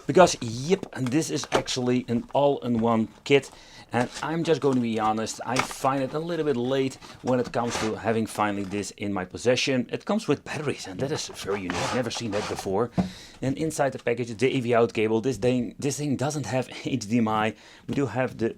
Because yep, and this is actually an all-in-one kit, and I'm just going to be honest, I find it a little bit late when it comes to having finally this in my possession. It comes with batteries, and that is very unique, never seen that before. And inside the package, the AV out cable, this thing doesn't have HDMI. We do have the,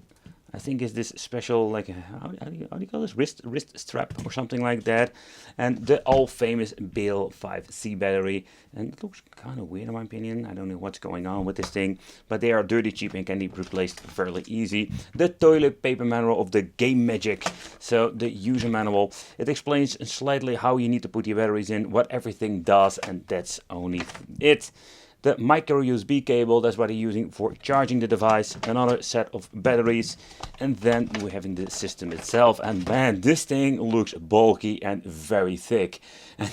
I think it's this special, like, how do you call this? Wrist strap or something like that. And the all famous Bale 5C battery. And it looks kind of weird in my opinion. I don't know what's going on with this thing. But they are dirty cheap and can be replaced fairly easy. The toilet paper manual of the Game Magic. So the user manual. It explains slightly how you need to put your batteries in, what everything does, and that's only it. The micro USB cable, that's what I'm using for charging the device, another set of batteries, and then we're having the system itself. And man, this thing looks bulky and very thick. And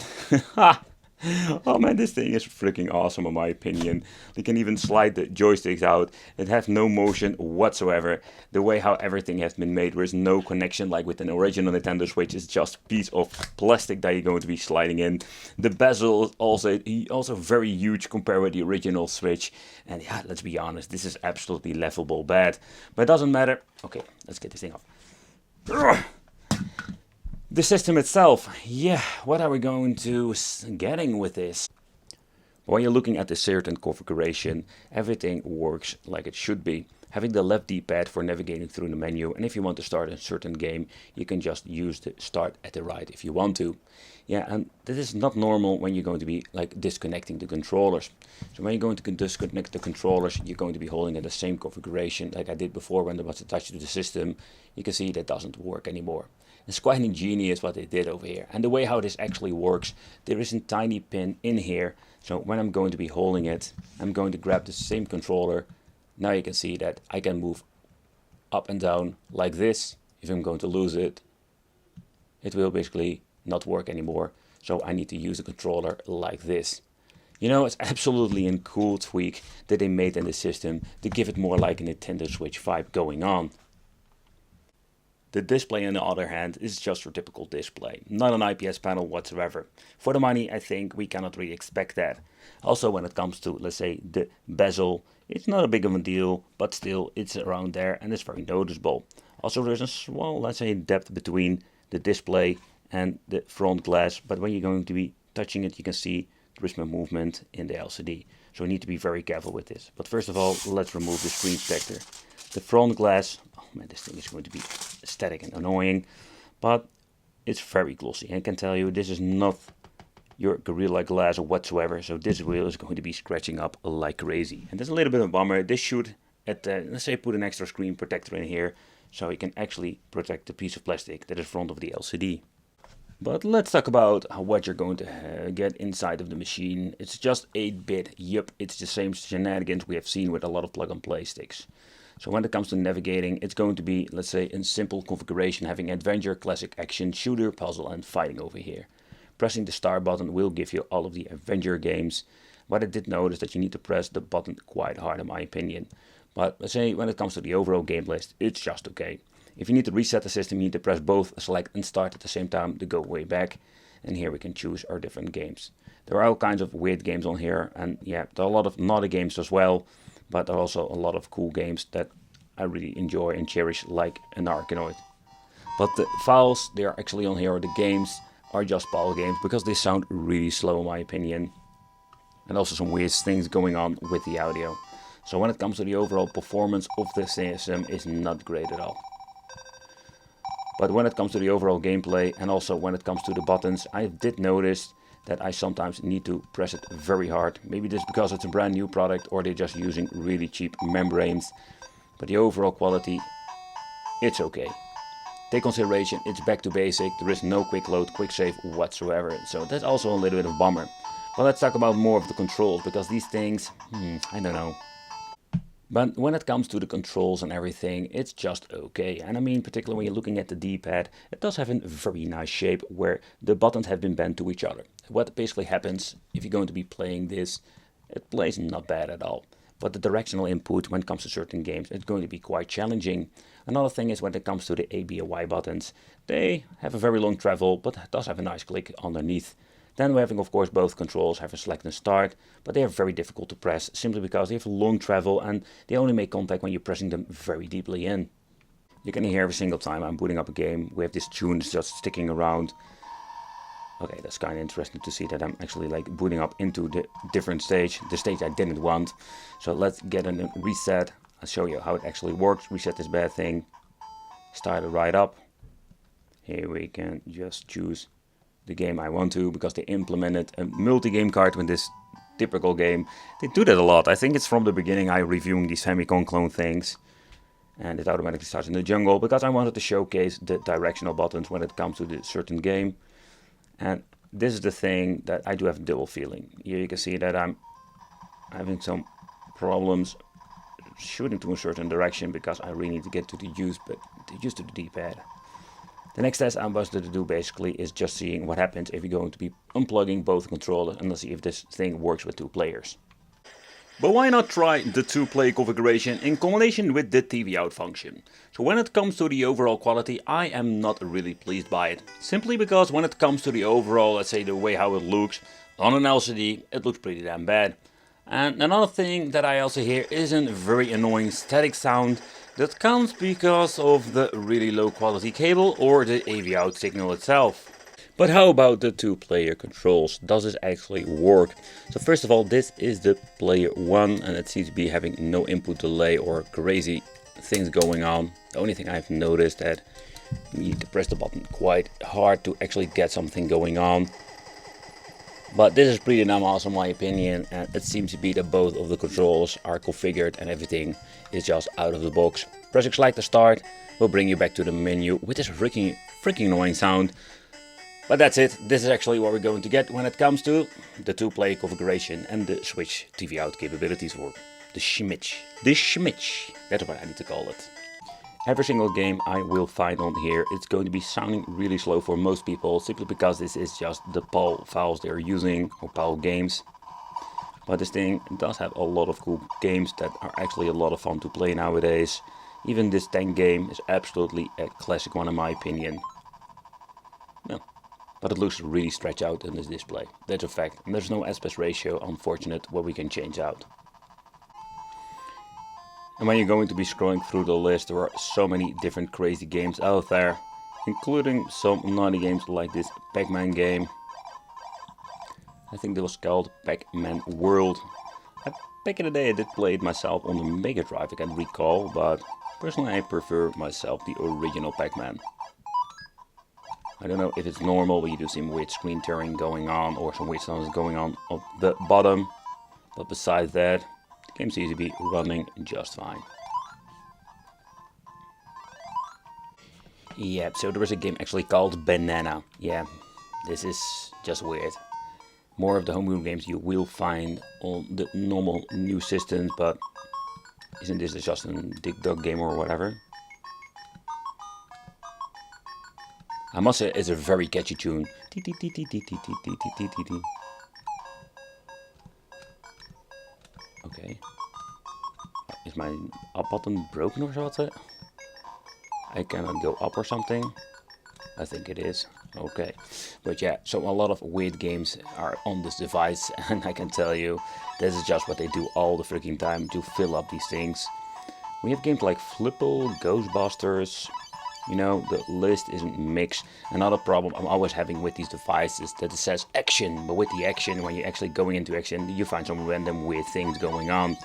oh man, this thing is freaking awesome in my opinion. You can even slide the joysticks out. It has no motion whatsoever. The way how everything has been made, there is no connection like with an original Nintendo Switch. It's just a piece of plastic that you're going to be sliding in. The bezel is also very huge compared with the original Switch. And yeah, let's be honest, this is absolutely laughable bad. But it doesn't matter. Okay, let's get this thing off. The system itself, yeah, what are we going to getting with this? When you're looking at the certain configuration, everything works like it should be. Having the left D-pad for navigating through the menu, and if you want to start a certain game, you can just use the start at the right if you want to. Yeah, and this is not normal when you're going to be like disconnecting the controllers. So when you're going to disconnect the controllers, you're going to be holding in the same configuration like I did before when there was attached to the system. You can see that doesn't work anymore. It's quite ingenious what they did over here. And the way how this actually works, there is a tiny pin in here. So when I'm going to be holding it, I'm going to grab the same controller. Now you can see that I can move up and down like this. If I'm going to lose it, it will basically not work anymore. So I need to use a controller like this. You know, it's absolutely a cool tweak that they made in the system to give it more like a Nintendo Switch vibe going on. The display, on the other hand, is just your typical display, not an IPS panel whatsoever. For the money, I think we cannot really expect that. Also, when it comes to, let's say, the bezel, it's not a big of a deal, but still, it's around there and it's very noticeable. Also, there's a small, let's say, depth between the display and the front glass, but when you're going to be touching it, you can see there is more movement in the LCD. So we need to be very careful with this. But first of all, let's remove the screen protector. The front glass, oh man, this thing is going to be static and annoying, but it's very glossy. And I can tell you, this is not your Gorilla Glass whatsoever, so this wheel is going to be scratching up like crazy. And that's a little bit of a bummer. This should, let's say, put an extra screen protector in here, so you can actually protect the piece of plastic that is front of the LCD. But let's talk about what you're going to get inside of the machine. It's just 8-bit, yep, it's the same shenanigans we have seen with a lot of plug-and-play sticks. So when it comes to navigating, it's going to be, let's say, a simple configuration having adventure, classic action, shooter, puzzle and fighting over here. Pressing the start button will give you all of the adventure games. But I did notice that you need to press the button quite hard in my opinion. But let's say when it comes to the overall game list, it's just okay. If you need to reset the system, you need to press both select and start at the same time to go way back. And here we can choose our different games. There are all kinds of weird games on here, and yeah, there are a lot of naughty games as well. But there are also a lot of cool games that I really enjoy and cherish, like an Arkanoid. But the files, they are actually on here, or the games are just PAL games, because they sound really slow in my opinion. And also some weird things going on with the audio. So when it comes to the overall performance of the system, it's not great at all. But when it comes to the overall gameplay, and also when it comes to the buttons, I did notice that I sometimes need to press it very hard. Maybe this is because it's a brand new product, or they're just using really cheap membranes. But the overall quality, it's okay. Take consideration, it's back to basic. There is no quick load, quick save whatsoever. So that's also a little bit of a bummer. But let's talk about more of the controls, because these things, I don't know. But when it comes to the controls and everything, it's just okay. And I mean, particularly when you're looking at the D-pad, it does have a very nice shape where the buttons have been bent to each other. What basically happens if you're going to be playing this, it plays not bad at all. But the directional input when it comes to certain games, it's going to be quite challenging. Another thing is when it comes to the A, B, and Y buttons, they have a very long travel, but it does have a nice click underneath. Then we're having, of course, both controls have a select and start, but they are very difficult to press simply because they have long travel and they only make contact when you're pressing them very deeply in. You can hear every single time I'm booting up a game, we have this tune just sticking around. Okay, that's kind of interesting to see that I'm actually like booting up into the different stage, the stage I didn't want. So let's get a reset. I'll show you how it actually works. Reset this bad thing, start it right up. Here we can just choose the game I want to, because they implemented a multi-game card with this typical game. They do that a lot. I think it's from the beginning I reviewing these Famicom clone things. And it automatically starts in the jungle, because I wanted to showcase the directional buttons when it comes to the certain game. And this is the thing that I do have a double feeling. Here you can see that I'm having some problems shooting to a certain direction, because I really need to get to the use to the D-pad. The next test I'm about to do basically is just seeing what happens if you're going to be unplugging both controllers, and let's see if this thing works with 2 players. But why not try the 2-player configuration in combination with the TV out function? So when it comes to the overall quality, I am not really pleased by it. Simply because when it comes to the overall, let's say the way how it looks on an LCD, it looks pretty damn bad. And another thing that I also hear is a very annoying static sound that comes because of the really low quality cable or the AV out signal itself. But how about the 2-player controls? Does this actually work? So first of all, this is the player 1 and it seems to be having no input delay or crazy things going on. The only thing I've noticed that you need to press the button quite hard to actually get something going on. But this is pretty damn awesome in my opinion, and it seems to be that both of the controls are configured and everything is just out of the box. Pressing select to start will bring you back to the menu with this freaking annoying sound. But that's it, this is actually what we're going to get when it comes to the 2-player configuration and the Switch TV out capabilities for the Schmitch. That's what I need to call it. Every single game I will find on here, it's going to be sounding really slow for most people, simply because this is just the PAL files they're using, or PAL games. But this thing does have a lot of cool games that are actually a lot of fun to play nowadays. Even this tank game is absolutely a classic one in my opinion. No. But it looks really stretched out in this display. That's a fact. And there's no aspect ratio, unfortunate, what we can change out. And when you're going to be scrolling through the list, there are so many different crazy games out there, including some naughty games like this Pac-Man game. I think it was called Pac-Man World. Back in the day I did play it myself on the Mega Drive, I can recall, but personally I prefer myself the original Pac-Man. I don't know if it's normal, but you do see weird screen tearing going on or some weird sounds going on at the bottom. But besides that, the game seems to be running just fine. Yeah, so there is a game actually called Banana. Yeah, this is just weird. More of the homebrew games you will find on the normal new systems, but isn't this just a Dig Dug game or whatever? I must say it's a very catchy tune. Okay. Is my up button broken or something? I cannot go up or something? I think it is. Okay. But yeah, so a lot of weird games are on this device, and I can tell you, this is just what they do all the freaking time to fill up these things. We have games like Flipple, Ghostbusters. You know, the list isn't mixed. Another problem I'm always having with these devices that it says action, but with the action, when you're actually going into action, you find some random weird things going on.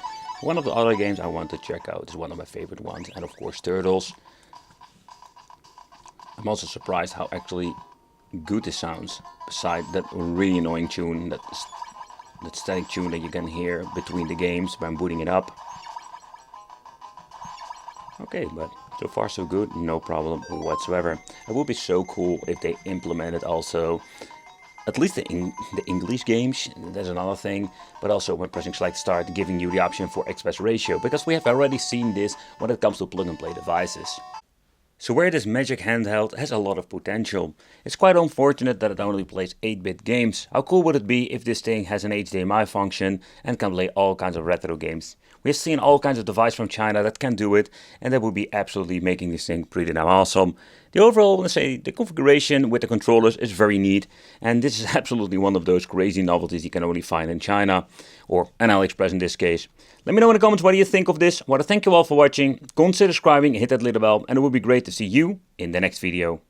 One of the other games I want to check out is one of my favorite ones, and of course Turtles. I'm also surprised how actually good this sounds, besides that really annoying tune, that static tune that you can hear between the games when booting it up. Okay, but so far so good, no problem whatsoever. It would be so cool if they implemented also at least the English games, that's another thing, but also when pressing select start giving you the option for aspect ratio, because we have already seen this when it comes to plug and play devices. So where this Magic handheld has a lot of potential. It's quite unfortunate that it only plays 8-bit games. How cool would it be if this thing has an HDMI function and can play all kinds of retro games? We've seen all kinds of devices from China that can do it, and that would be absolutely making this thing pretty damn awesome. The overall, I want to say, the configuration with the controllers is very neat, and this is absolutely one of those crazy novelties you can only find in China, or an AliExpress in this case. Let me know in the comments what do you think of this. I want to thank you all for watching. Consider subscribing, hit that little bell, and it would be great to see you in the next video.